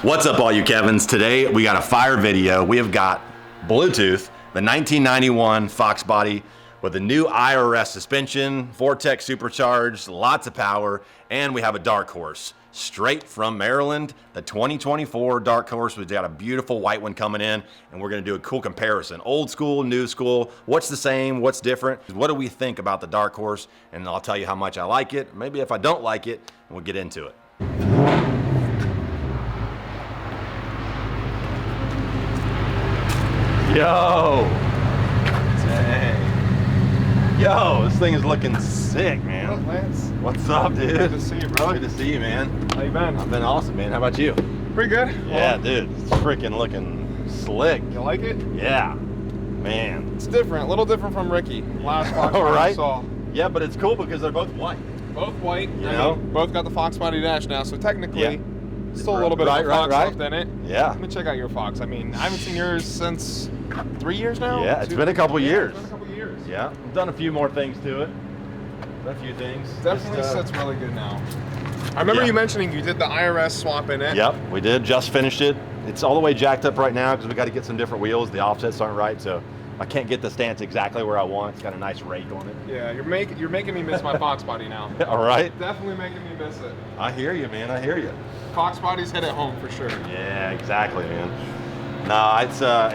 What's up, all you Kevins? Today we got a fire video. We have got Bluetooth, the 1991 Foxbody with a new IRS suspension, Vortex supercharged, lots of power, and we have a Dark Horse straight from Maryland, the 2024 Dark Horse. We've got a beautiful white one coming in, and we're gonna do a cool comparison. Old school, new school, what's the same, what's different? What do we think about the Dark Horse? And I'll tell you how much I like it. Maybe if I don't like it, we'll get into it. Yo, dang. Yo, this thing is looking sick, man. What up, Lance? What's up, dude? Good to see you, bro. Good to see you, man. How you been? I've been awesome, man. How about you? Pretty good. Yeah, dude, it's freaking looking slick. You like it? Yeah, man. It's different, a little different from Ricky. Last Foxbody All right. I saw. Yeah, but it's cool because they're both white. Both white. You know? Both got the Foxbody dash now, so technically, Yeah. still a little bit of Fox left in it. Yeah. Let me check out your Fox. I mean, I haven't seen yours since 3 years now. Yeah, it's been a couple years. It's been a couple years. Yeah, I've done a few more things to it. Done a few things. Definitely sits really good now. I remember you mentioning you did the IRS swap in it. Yep, we did. Just finished it. It's all the way jacked up right now because we got to get some different wheels. The offsets aren't right, so I can't get the stance exactly where I want. It's got a nice rake on it. Yeah, you're making me miss my Foxbody now. All right. Definitely making me miss it. I hear you, man. I hear you. Foxbody's hit at home for sure. Yeah, exactly, man. No,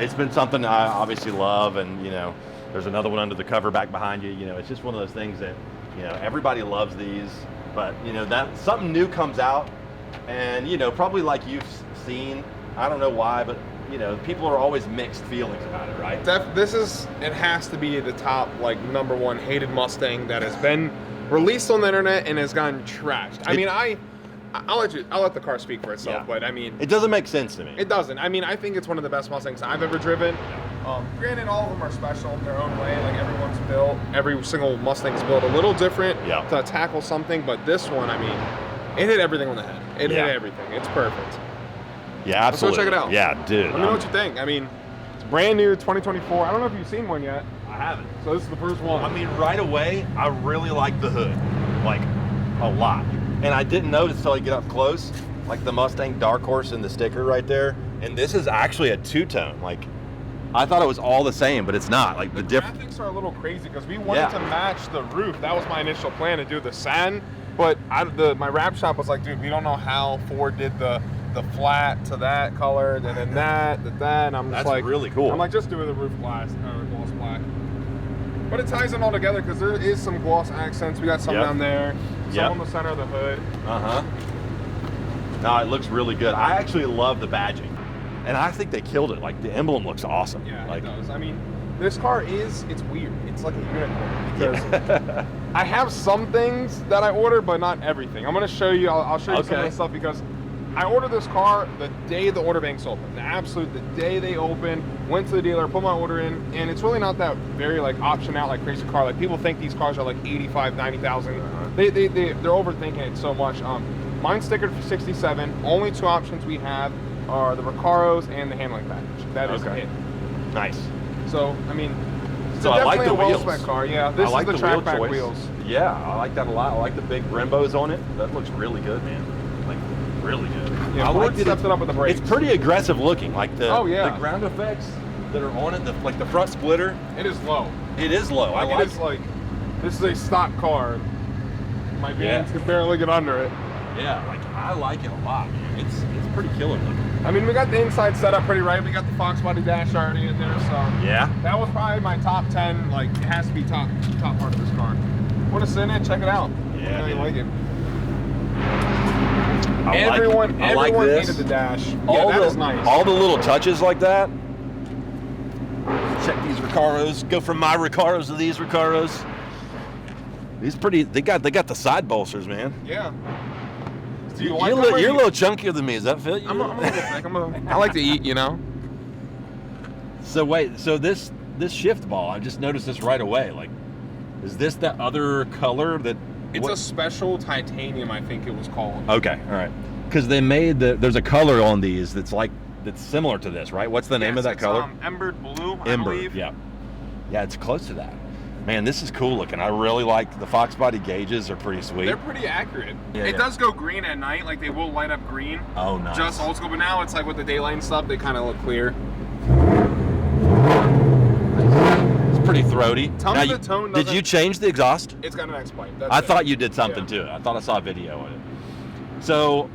it's been something I obviously love, and you know, there's another one under the cover back behind you. You know, it's just one of those things that, you know, everybody loves these, but you know, that something new comes out, and you know, probably like you've seen, I don't know why, but you know, people are always mixed feelings about it, right? It has to be the top, like, #1 hated Mustang that has been released on the internet and has gotten trashed. I mean, I'll let the car speak for itself, Yeah. but I mean, It doesn't make sense to me. it doesn't. I mean, I think it's one of the best Mustangs I've ever driven. Granted, all of them are special in their own way. Like, every single Mustang's built a little different to tackle something, but this one, I mean, it hit everything on the head. It hit everything. It's perfect. Yeah, absolutely. Let's go check it out. Yeah, dude. Let me know what you think. I mean, it's brand new, 2024. I don't know if you've seen one yet. I haven't. So this is the first one. I mean, right away, I really like the hood, like a lot. And I didn't notice until I get up close, like the Mustang Dark Horse and the sticker right there. And this is actually a two-tone. Like, I thought it was all the same, but it's not. Like the graphics are a little crazy because we wanted to match the roof. That was my initial plan, to do the sand. But my wrap shop was like, dude, we don't know how Ford did the flat to that color, and then that. And I'm just like, really cool. I'm like, just do the roof gloss black. But it ties in all together because there is some gloss accents. We got some down there, some on the center of the hood. No, it looks really good. I actually love the badging, and I think they killed it. Like, the emblem looks awesome. Yeah, like, it does. I mean, this car it's weird. It's like a unicorn because I have some things that I order, but not everything. I'm gonna show you. I'll show you some of the stuff because I ordered this car the day the order banks opened. The day they opened, went to the dealer, put my order in, and it's really not that very like option out like crazy car. Like, people think these cars are like 85, 90,000. They're overthinking it so much. Mine's stickered for 67. Only two options we have are the Recaros and the handling package. That is it. Nice. So, I mean, it's I like the well wheels. spec car. Yeah, this like is the track back wheels. Yeah, I like that a lot. I like the big Brembos on it. That looks really good, man. Like, really good. Yeah, Ford stepped it up with the brakes. It's pretty aggressive looking. Like the ground effects that are on it, like the front splitter. It is low. It is low. Like, it's like, this is a stock car. My vans can barely get under it. Yeah, like, I like it a lot. It's pretty killer looking. I mean, we got the inside set up pretty right. We got the Foxbody dash already in there, so that was probably my top 10. Like, it has to be top part of this car. Want to sit in it? Check it out. Yeah, I know you like it. Everyone hated the dash. That is nice. All the little touches like that. Check these Recaros. Go from my Recaros to these Recaros. These pretty. They got the side bolsters, man. Yeah. You're a little chunkier than me. Does that fit you? I'm a little thick. I like to eat, you know. So wait. So this shift ball, I just noticed this right away. Like, is this that other color that? It's a special titanium, I think it was called. Okay, all right. Because they made there's a color on these that's similar to this, right? What's the name of that color? Embered blue, I believe. Yeah, it's close to that. Man, this is cool looking. I really like the Foxbody gauges are pretty sweet. They're pretty accurate. Yeah, it does go green at night, like they will light up green. Oh, nice. Just old school, but now it's like with the daylight and stuff, they kind of look clear. It's pretty throaty. Tell me the tone Did you change the exhaust? It's got an X pipe. I thought you did something to it. I thought I saw a video of it. So,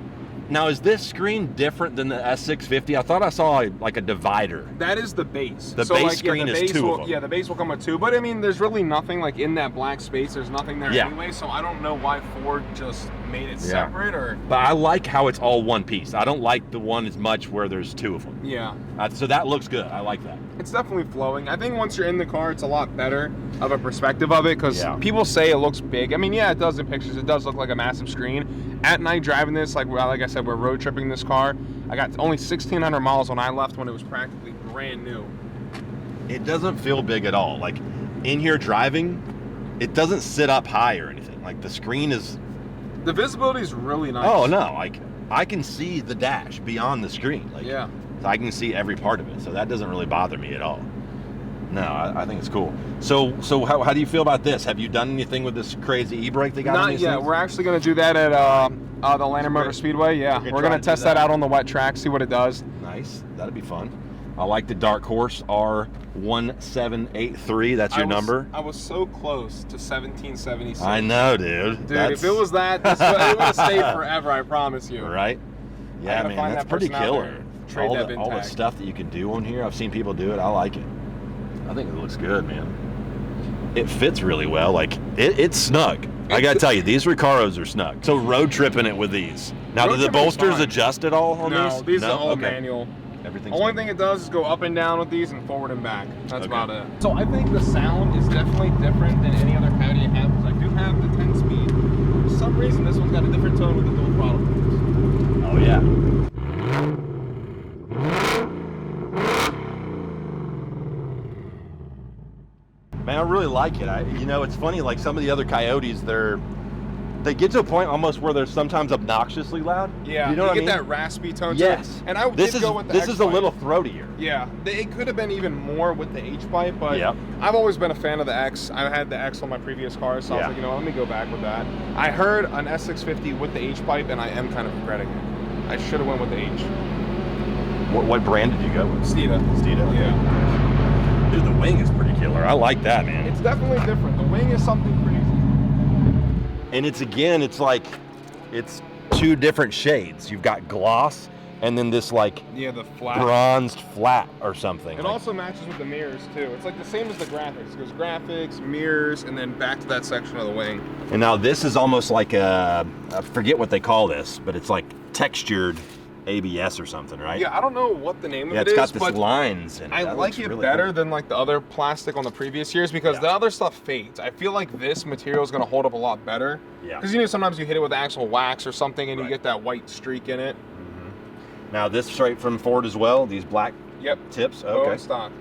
now is this screen different than the S650? I thought I saw like a divider. That is the base. The base screen is two of them. Yeah, the base will come with two. But I mean, there's really nothing like in that black space. There's nothing there anyway. So I don't know why Ford just made it separate or. But I like how it's all one piece. I don't like the one as much where there's two of them. Yeah. So that looks good. I like that. It's definitely flowing. I think once you're in the car, it's a lot better of a perspective of it because people say it looks big. I mean, yeah, it does in pictures. It does look like a massive screen. At night driving this, like I said, we're road tripping this car. I got only 1,600 miles when I left when it was practically brand new. It doesn't feel big at all. Like in here driving, it doesn't sit up high or anything. Like the screen is. The visibility is really nice. Oh no, like I can see the dash beyond the screen. Like, yeah. I can see every part of it, so that doesn't really bother me at all. No, I think it's cool. So how do you feel about this? Have you done anything with this crazy e-brake they got on these Not yet. things? We're actually going to do that at the Atlanta Motor Speedway. Yeah, we're going to test that out on the wet track, see what it does. Nice. That'd be fun. I like the Dark Horse R1783. That's your number. I was so close to 1776. I know, dude. Dude, if it was that, it would have stayed forever, I promise you. Right? Yeah, man, that's pretty killer. All the stuff that you can do on here, I've seen people do it. I like it. I think it looks good, man. It fits really well. Like, it's snug. I gotta tell you, these Recaros are snug. So road tripping it with these. Now, do the bolsters adjust at all on these? No, these are all manual. Everything's only thing it does is go up and down with these and forward and back. That's about it. So I think the sound is definitely different than any other Coyote I have because I do have the 10-speed. For some reason, this one's got a different tone with the dual throttle. Oh yeah. Man, I really like it. You know, it's funny. Like some of the other Coyotes, they get to a point almost where they're sometimes obnoxiously loud. Yeah, you know what I mean? That raspy tone. Yes. And I did go with the this X is a little throatier. Yeah, it could have been even more with the H pipe, but I've always been a fan of the X. I had the X on my previous car, so I was like, you know, let me go back with that. I heard an S650 with the H pipe, and I am kind of regretting it. I should have went with the H. What brand did you go with? Steeda. Steeda. Yeah. Dude, the wing is pretty killer. I like that, man. It's definitely different. The wing is something crazy. And it's two different shades. You've got gloss and then this like the flat bronzed flat or something. It also matches with the mirrors too. It's like the same as the graphics. It goes graphics, mirrors, and then back to that section of the wing. And now this is almost like I forget what they call this, but it's like textured ABS or something, right? Yeah, I don't know what the name of it is. Yeah, it's got this lines in it. I like it really better than like the other plastic on the previous years because the other stuff fades. I feel like this material is going to hold up a lot better. Yeah. Because you know sometimes you hit it with actual wax or something and you get that white streak in it. Mm-hmm. Now this straight from Ford as well. These black tips. Okay. Stock.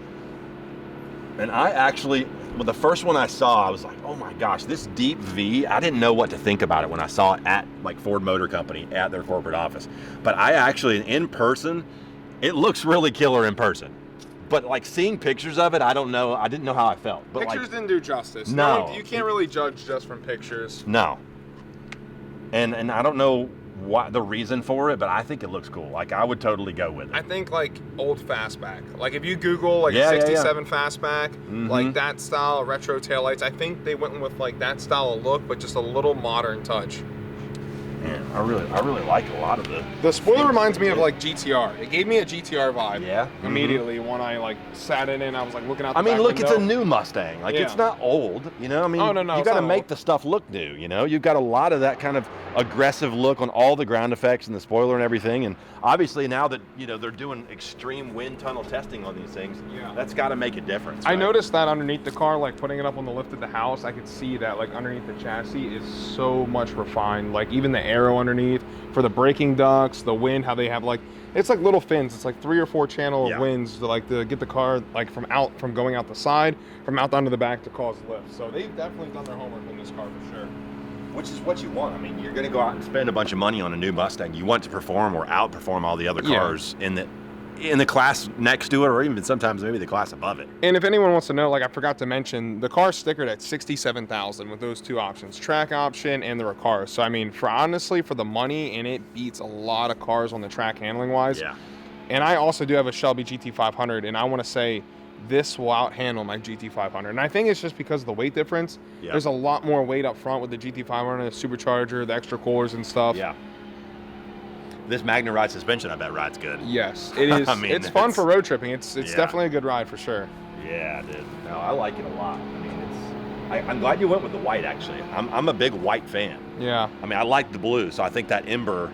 And I actually, well, the first one I saw, I was like, oh my gosh, this deep V, I didn't know what to think about it when I saw it at like Ford Motor Company at their corporate office. But I actually, in person, it looks really killer in person. But like seeing pictures of it, I don't know, I didn't know how I felt. But pictures didn't do justice. No. You can't really judge just from pictures. No. And I don't know what the reason for it, but I think it looks cool. Like I would totally go with it. I think like old fastback. Like if you Google like 67 fastback, like that style of retro taillights, I think they went with like that style of look, but just a little modern touch. Man, I really like a lot of the spoiler reminds me of like GTR. It gave me a GTR vibe. Yeah. Immediately when I like sat in it and I was like looking out the I mean, back look, window. it's a new Mustang. Like it's not old, you know? I mean, no, you got to make the stuff look new, you know? You've got a lot of that kind of aggressive look on all the ground effects and the spoiler and everything. And obviously now that, you know, they're doing extreme wind tunnel testing on these things, that's got to make a difference. I noticed that underneath the car, like putting it up on the lift of the house, I could see that like underneath the chassis is so much refined. Like even the aero underneath for the braking ducts, the wind, how they have like, it's like little fins. It's like 3 or 4 channel winds to like to get the car like from going out the side, from out onto the back to cause lift. So they've definitely done their homework on this car for sure. Which is what you want. I mean, you're going to go out and spend a bunch of money on a new Mustang. You want to perform or outperform all the other cars in in the class next to it, or even sometimes maybe the class above it. And if anyone wants to know, like I forgot to mention, the car's stickered at $67,000 with those two options, track option and the Recaro. So I mean, honestly, for the money, and it beats a lot of cars on the track handling wise. Yeah. And I also do have a Shelby GT500, and I want to say this will outhandle my GT500. And I think it's just because of the weight difference. Yeah. There's a lot more weight up front with the GT500, the supercharger, the extra coolers and stuff. Yeah. This Magna Ride suspension, I bet rides good. Yes, it is. I mean, it's fun for road tripping. It's yeah. definitely a good ride for sure. Yeah, dude. No, I like it a lot. I mean, I'm glad you went with the white, actually. I'm a big white fan. Yeah. I mean, I like the blue, so I think that ember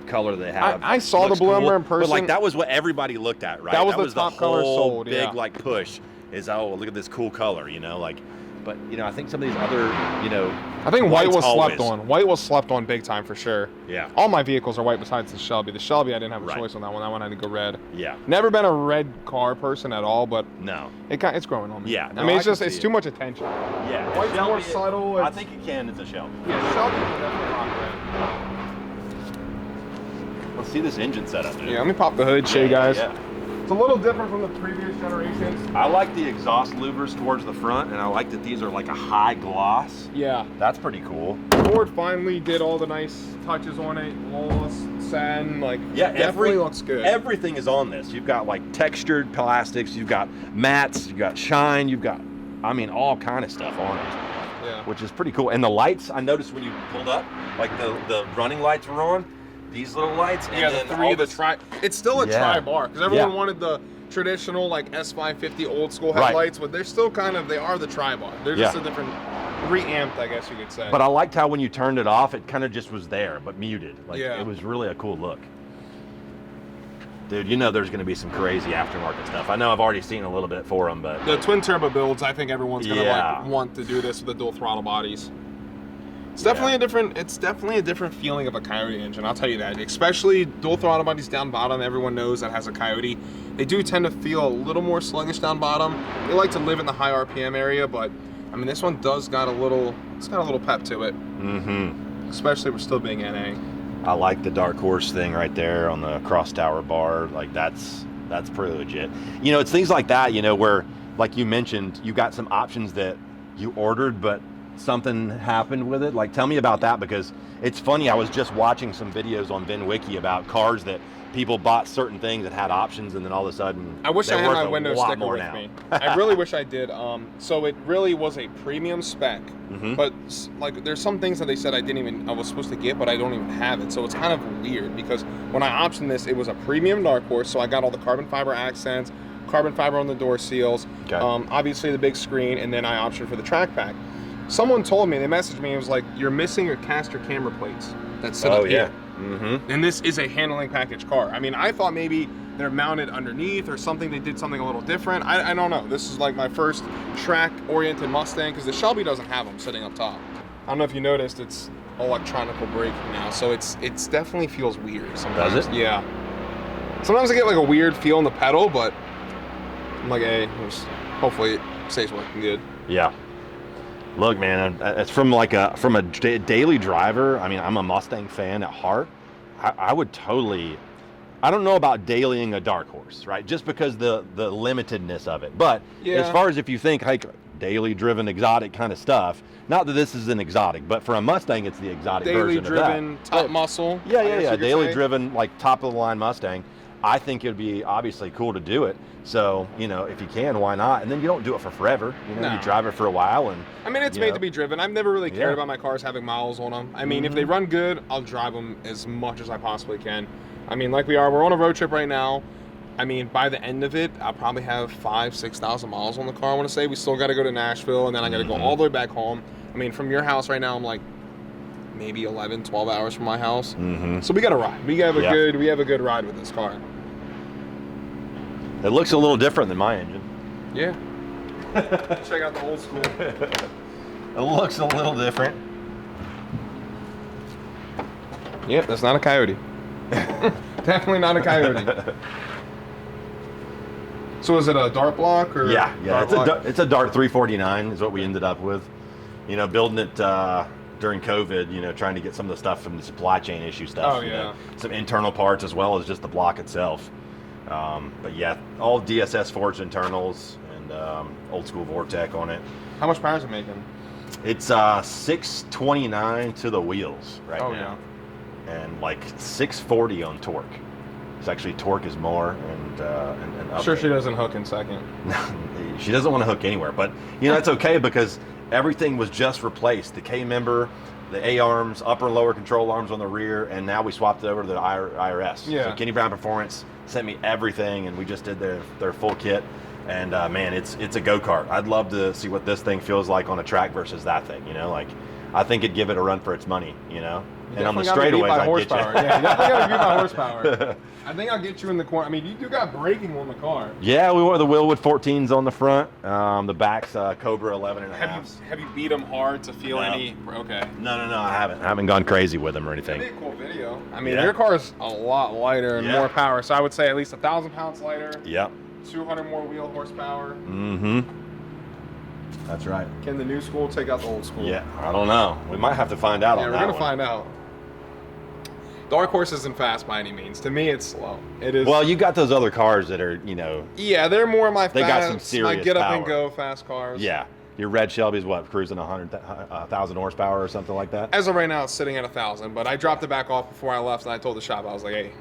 color they have. I saw the blue ember in person. But like that was what everybody looked at, right? That was the top color sold. Big yeah. like push is, oh, look at this cool color, you know, like. But you know, I think some of these other, you know, I think white was always slept on. White was slept on big time for sure. Yeah. All my vehicles are white besides the Shelby. The Shelby, I didn't have a Right. choice on that one. That one I had to go red. Yeah. Never been a red car person at all, but No. it's growing on me. Yeah, no, I mean, I can see it's it. too much attention. Yeah. White's Shelby, more subtle. I It's- think you can. It's a Shelby. Yeah, Shelby is definitely not red. Let's see this engine setup, dude. Yeah, let me pop the hood, show you guys. Yeah. It's a little different from the previous generations. I like the exhaust louvers towards the front, and I like that these are like a high gloss. Yeah. That's pretty cool. Ford finally did all the nice touches on it. Walls, satin, like, Yeah, definitely looks good. Everything is on this. You've got like textured plastics, you've got mattes, you've got shine, you've got, I mean, all kind of stuff on it, Yeah. which is pretty cool. And the lights, I noticed when you pulled up, like the running lights were on. These little lights, and Yeah, then the three all of the this- tri. It's still a Yeah. tri-bar because everyone Yeah. wanted the traditional like S550 old school Right. headlights, but they're still they are the tri-bar. They're just Yeah. a different reamped, I guess you could say. But I liked how when you turned it off, it kind of just was there, but muted. Like Yeah. it was really a cool look. Dude, you know there's going to be some crazy aftermarket stuff. I know I've already seen a little bit for them, but the twin turbo builds, I think everyone's gonna Yeah. like want to do this with the dual throttle bodies. It's definitely a different feeling of a Coyote engine, I'll tell you that. Especially dual throttle bodies down bottom, everyone knows that has a Coyote. They do tend to feel a little more sluggish down bottom. They like to live in the high RPM area, but I mean this one does got a little pep to it. mm-hmm. Especially we're still being NA. I like the Dark Horse thing right there on the cross tower bar. Like that's pretty legit. You know, it's things like that, you know, where like you mentioned, you got some options that you ordered, but something happened with it. Like tell me about that, because it's funny. I was just watching some videos on VinWiki about cars that people bought certain things that had options, and then all of a sudden I wish I they're had my worth a window lot sticker more with now. me. I really wish I did. So it really was a premium spec, Mhm. but like there's some things that they said I was supposed to get, but I don't even have it. So it's kind of weird because when I optioned this, it was a premium Dark Horse, so I got all the carbon fiber accents, carbon fiber on the door seals, Okay. obviously the big screen, and then I optioned for the track pack. Someone told me, they messaged me, it was like, you're missing your caster camera plates that sit up here. Mm-hmm. And this is a handling package car. I mean, I thought maybe they're mounted underneath or something. They did something a little different. I don't know. This is like my first track-oriented Mustang because the Shelby doesn't have them sitting up top. I don't know if you noticed, it's electronical braking now, so it's definitely feels weird sometimes. Does it? Yeah. Sometimes I get like a weird feel in the pedal, but I'm like, hey, hopefully it stays working good. Yeah. Look, man, it's from a daily driver. I mean, I'm a Mustang fan at heart. I would totally. I don't know about dailying a Dark Horse, right? Just because the limitedness of it. But Yeah. as far as if you think like daily driven exotic kind of stuff, not that this is an exotic, but for a Mustang, it's the exotic Daily version driven, of that. top muscle. Yeah, I yeah, guess yeah. you could Daily say. driven, like top of the line Mustang. I think it would be obviously cool to do it. So, you know, if you can, why not? And then you don't do it for forever. You know, No. you drive it for a while and. I mean, it's you made know. to be driven. I've never really cared Yeah. about my cars having miles on them. I mean, if they run good, I'll drive them as much as I possibly can. I mean, like we're on a road trip right now. I mean, by the end of it, I'll probably have 5,000-6,000 miles on the car. I want to say we still got to go to Nashville, and then I got to go all the way back home. I mean, from your house right now, I'm like maybe 11, 12 hours from my house. Mm-hmm. So we got to ride. We have a good ride with this car. It looks a little different than my engine. Yeah. Check out the old school. It looks a little different. Yep, that's not a Coyote. Definitely not a Coyote. So is it a dart block or? Yeah, Dart it's a Dart 349 is what we ended up with. You know, building it during COVID, you know, trying to get some of the stuff from the supply chain issue stuff. Oh, you yeah. know, some internal parts as well as just the block itself. But yeah, all DSS forged internals and old school Vortec on it. How much power is it making? It's 629 to the wheels right now. Yeah. And like 640 on torque. It's actually torque is more and I'm sure she doesn't hook in second. She doesn't want to hook anywhere, but you know that's okay because everything was just replaced. The K member, the A arms, upper and lower control arms on the rear, and now we swapped it over to the IRS. Yeah. So Kenny Brown Performance sent me everything, and we just did their full kit. And man, it's a go-kart. I'd love to see what this thing feels like on a track versus that thing. You know, like I think it'd give it a run for its money. You know, and on the straightaways, I'd get you. Yeah, you definitely got to beat by horsepower. I think I'll get you in the corner. I mean, you do got braking on the car. Yeah, we wore the Willwood 14s on the front. The back's Cobra 11 and a half. Have you beat them hard to feel any? Okay. No, I haven't. I haven't gone crazy with them or anything. That'd be a cool video. I mean, your car is a lot lighter and more power, so I would say at least 1,000 pounds lighter. Yep. 200 more wheel horsepower. Mm-hmm. That's right. Can the new school take out the old school? Yeah, I don't know. We might have to find out on that. Yeah, we're gonna find out. Dark Horse isn't fast by any means. To me, it's slow. It is. Well, you got those other cars that are, you know. Yeah, they're more my. They got some serious my get up power. and go fast cars. Yeah, your red Shelby's what, cruising 1,000 horsepower or something like that. As of right now, it's sitting at 1,000. But I dropped it back off before I left, and I told the shop, I was like, hey,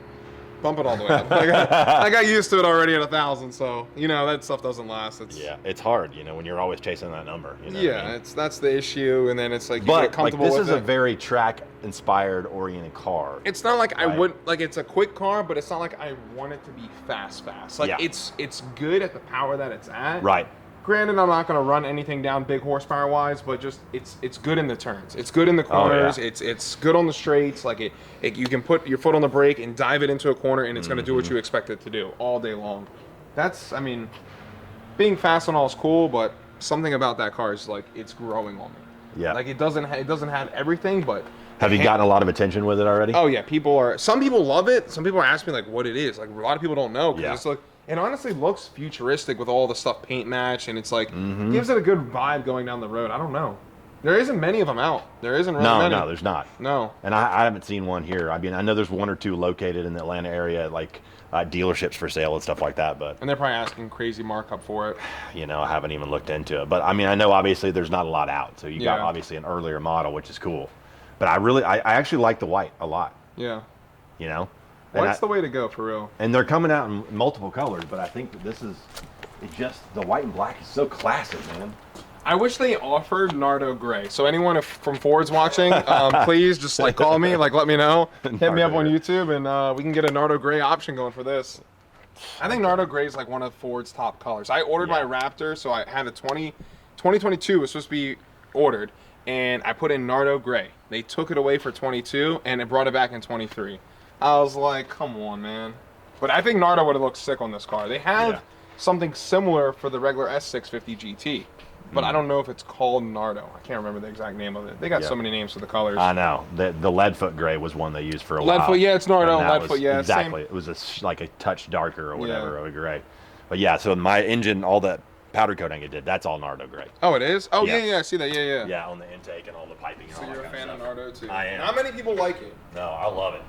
bump it all the way up. I got used to it already at 1,000, so you know that stuff doesn't last. It's hard, you know, when you're always chasing that number. You know yeah, what I mean? that's the issue, and then it's like you but get comfortable like, this with is it. a very track-inspired, oriented car. It's not like right? I would like. It's a quick car, but it's not like I want it to be fast. Like it's good at the power that it's at. Right. Granted, I'm not going to run anything down big horsepower wise, but just it's good in the turns. It's good in the corners. Oh, yeah. It's good on the straights. Like you can put your foot on the brake and dive it into a corner, and it's going to do what you expect it to do all day long. I mean, being fast and all is cool, but something about that car is like it's growing on me. Yeah. Like it doesn't have everything, but. Have you gotten a lot of attention with it already? Oh yeah, some people love it. Some people are asking me like what it is. Like a lot of people don't know because it's like. It honestly looks futuristic with all the stuff paint match, and it's like gives it a good vibe going down the road. I don't know. There isn't many of them out. There isn't really many. No, there's not. No. And I haven't seen one here. I mean, I know there's one or two located in the Atlanta area, like dealerships for sale and stuff like that. But and they're probably asking crazy markup for it. You know, I haven't even looked into it. But I mean, I know obviously there's not a lot out. So you got obviously an earlier model, which is cool. But I actually like the white a lot. Yeah. You know. White's the way to go, for real. And they're coming out in multiple colors, but I think that this is the white and black is so classic, man. I wish they offered Nardo Gray. So anyone from Ford's watching, please just like call me, like let me know. Hit me up on YouTube, and we can get a Nardo Gray option going for this. I think Nardo Gray is like one of Ford's top colors. I ordered my Raptor, so I had a 2022 was supposed to be ordered, and I put in Nardo Gray. They took it away for 22, and it brought it back in 23. I was like, come on, man. But I think Nardo would have looked sick on this car. They have something similar for the regular S650 GT, but I don't know if it's called Nardo. I can't remember the exact name of it. They got so many names for the colors. I know. The Leadfoot Gray was one they used for a while. Leadfoot, yeah, it's Nardo. Leadfoot, yeah. Exactly. Same. It was like a touch darker or whatever of a gray. But yeah, so my engine, all that powder coating it did, that's all Nardo Gray. Oh, it is? Oh, yeah, I see that. Yeah. Yeah, on the intake and all the piping and so all that. So you're a fan of Nardo, too? I am. Not many people like it. No, I love it.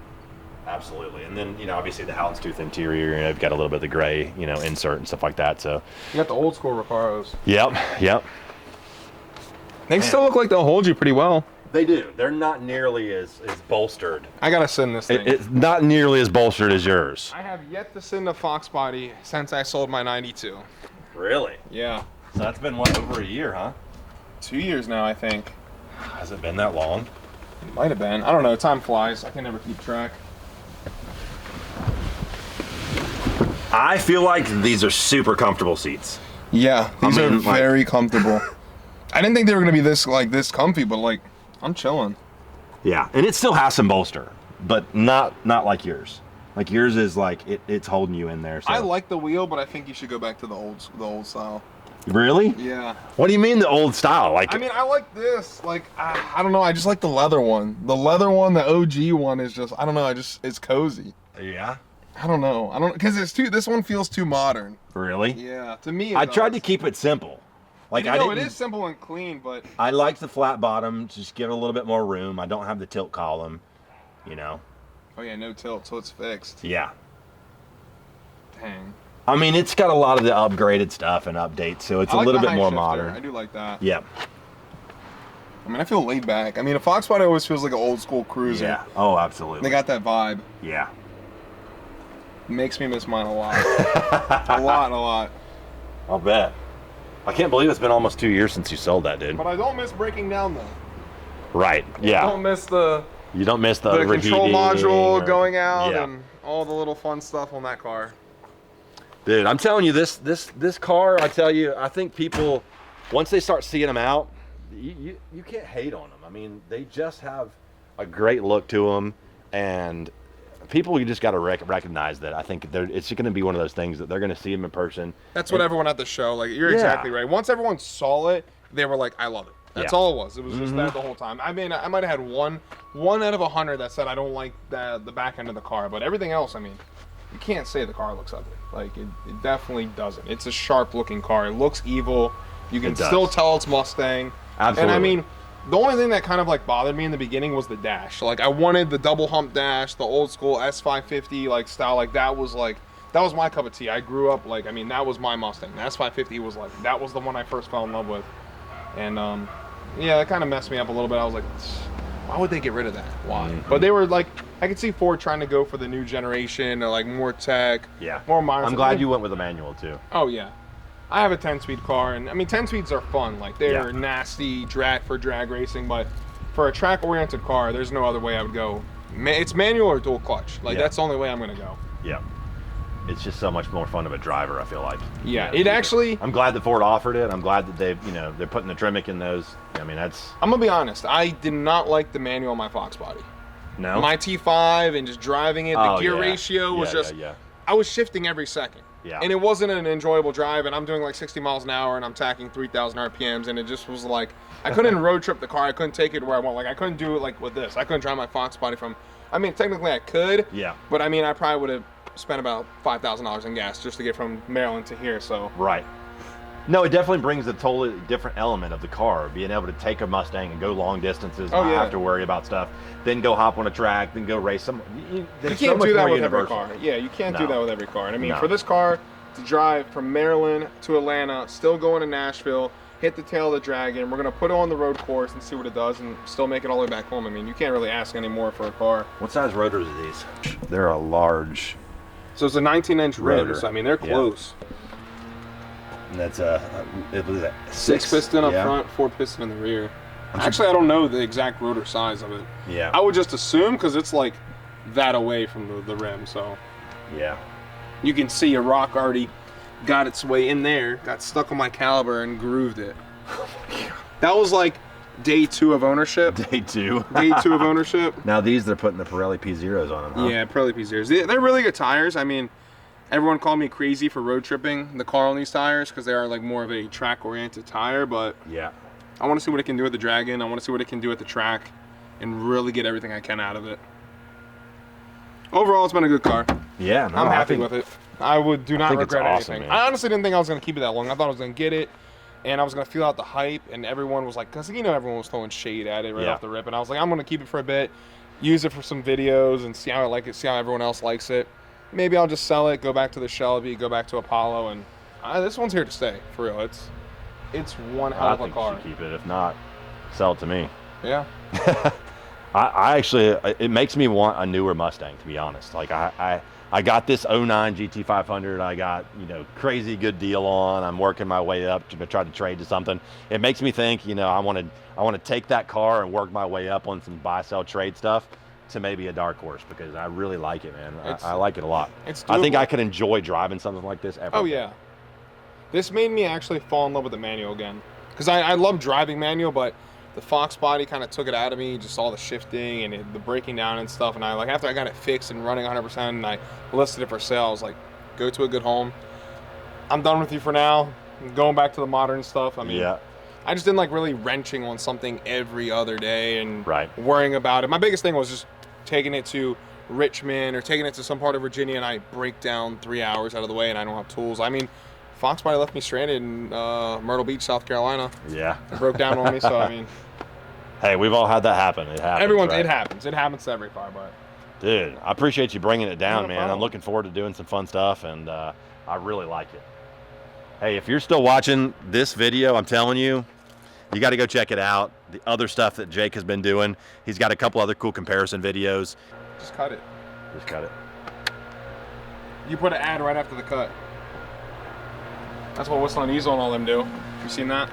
Absolutely. And then, you know, obviously the houndstooth interior, you know, you've got a little bit of the gray, you know, insert and stuff like that. So you got the old school Recaros. Yep. They still look like they'll hold you pretty well. They do. They're not nearly as bolstered. I gotta send this thing. It's not nearly as bolstered as yours. I have yet to send a Foxbody since I sold my 92. Really? Yeah. So that's been, what, over a year, huh? 2 years now, I think. Has it been that long? It might have been. I don't know. Time flies. I can never keep track. I feel like these are super comfortable seats. Yeah, these are very comfortable. I didn't think they were gonna be this comfy, but like I'm chilling. Yeah, and it still has some bolster, but not like yours. Like yours is like it's holding you in there. So. I like the wheel, but I think you should go back to the old style. Really? Yeah. What do you mean the old style? Like I mean, I like this. Like I don't know. I just like the leather one. The leather one, the OG one is just I don't know. It's cozy. Yeah. I don't know. Because this one feels too modern. Really? Yeah. To me, I tried to keep it simple. Like it is simple and clean, but I like the flat bottom. Just give it a little bit more room. I don't have the tilt column. You know. Oh yeah, no tilt, so it's fixed. Yeah. Dang. I mean, it's got a lot of the upgraded stuff and updates, so it's a little bit more modern. I do like that. Yeah. I mean, I feel laid back. I mean, a Foxbody always feels like an old school cruiser. Yeah. Oh, absolutely. They got that vibe. Yeah. Makes me miss mine a lot. a lot. I'll bet. I can't believe it's been almost 2 years since you sold that, dude. But I don't miss breaking down though. Right. Yeah. I don't miss the. You don't miss the control module or, going out yeah. and all the little fun stuff on that car. Dude, I'm telling you, this car, I tell you, I think people, once they start seeing them out, you can't hate on them. I mean, they just have a great look to them, and people, you just got to recognize that. I think it's going to be one of those things that they're going to see them in person. That's what everyone at the show, like, you're exactly right. Once everyone saw it, they were like, I love it. That's all it was. It was just that the whole time. I mean, I might have had one out of 100 that said I don't like the back end of the car, but everything else, I mean, you can't say the car looks ugly. Like, it definitely doesn't. It's a sharp looking car. It looks evil. You can still tell it's Mustang. Absolutely. And I mean, the only thing that kind of like bothered me in the beginning was the dash. Like, I wanted the double hump dash, the old school S550 like style. Like, that was my cup of tea. I grew up like, I mean, that was my Mustang. The S550 was like, that was the one I first fell in love with. And yeah, that kind of messed me up a little bit. I was like, why would they get rid of that? Why? But they were like, I could see Ford trying to go for the new generation, or like more tech, more modern. I'm glad you went with a manual too. Oh yeah. I have a 10-speed car, and I mean 10-speeds are fun. Like, they're nasty drag racing, but for a track-oriented car, there's no other way I would go. It's manual or dual clutch. Like, that's the only way I'm gonna go. Yeah. It's just so much more fun of a driver, I feel like. Yeah, it actually. I'm glad that Ford offered it. I'm glad that they're putting the Tremec in those. I mean, that's. I'm gonna be honest. I did not like the manual on my Foxbody. No. My T5 and just driving it, the gear ratio was just. I was shifting every second. Yeah. And it wasn't an enjoyable drive, and I'm doing like 60 miles an hour, and I'm tacking 3,000 RPMs, and it just was like, I couldn't road trip the car. I couldn't take it where I want. Like, I couldn't do it like with this. I couldn't drive my Foxbody from. I mean, technically I could. Yeah. But I mean, I probably would have spent about $5,000 in gas just to get from Maryland to here. So. Right. No, it definitely brings a totally different element of the car. Being able to take a Mustang and go long distances, not have to worry about stuff. Then go hop on a track, then go race some. You can't do that with every car. Yeah, you can't do that with every car. And I mean, for this car to drive from Maryland to Atlanta, still going to Nashville, hit the tail of the Dragon, we're going to put it on the road course and see what it does, and still make it all the way back home. I mean, you can't really ask any more for a car. What size rotors are these? They're a large. So it's a 19-inch rotor. So I mean, they're close. And that's a 6-piston up front, 4-piston in the rear. Actually, I don't know the exact rotor size of it. Yeah. I would just assume, because it's like that away from the rim, so. Yeah. You can see a rock already got its way in there, got stuck on my caliper and grooved it. Oh my God. That was like day 2 of ownership. Day 2. Day 2 of ownership. Now these, they're putting the Pirelli P0s on them, huh? Yeah, Pirelli P0s. They're really good tires. I mean, everyone called me crazy for road tripping the car on these tires because they are like more of a track-oriented tire, but yeah, I want to see what it can do with the Dragon. I want to see what it can do at the track and really get everything I can out of it. Overall, it's been a good car. Yeah, no, I'm happy with it. I do not regret anything. I honestly didn't think I was going to keep it that long. I thought I was going to get it, and I was going to feel out the hype, and everyone was like, because everyone was throwing shade at it right off the rip, and I was like, I'm going to keep it for a bit, use it for some videos, and see how I like it, see how everyone else likes it. Maybe I'll just sell it, go back to the Shelby, go back to Apollo, and this one's here to stay, for real. It's one hell of a car. I think you should keep it. If not, sell it to me. Yeah. I actually, it makes me want a newer Mustang, to be honest. Like, I got this 09 GT500 I got, crazy good deal on. I'm working my way up to try to trade to something. It makes me think, I want to take that car and work my way up on some buy, sell, trade stuff to maybe a Dark Horse, because I really like it, man. I like it a lot. I think I could enjoy driving something like this ever. Oh, yeah. This made me actually fall in love with the manual again. Because I love driving manual, but the Foxbody kind of took it out of me, just all the shifting and the breaking down and stuff. And after I got it fixed and running 100%, and I listed it for sale, I was like, go to a good home. I'm done with you for now. I'm going back to the modern stuff. I mean, I just didn't like really wrenching on something every other day and worrying about it. My biggest thing was just taking it to Richmond or taking it to some part of Virginia, and I break down 3 hours out of the way and I don't have tools. I mean, Foxbody left me stranded in Myrtle Beach, South Carolina. Yeah. It broke down on me, so I mean. Hey, we've all had that happen. It happens. It happens. It happens to every car, but Dude, I appreciate you bringing it down, No man. problem. I'm looking forward to doing some fun stuff, and I really like it. Hey, if you're still watching this video, I'm telling you, you got to go check it out. The other stuff that Jake has been doing, he's got a couple other cool comparison videos. Just cut it. Just cut it. You put an ad right after the cut. That's what Whistle and Easel and all them do. You seen that?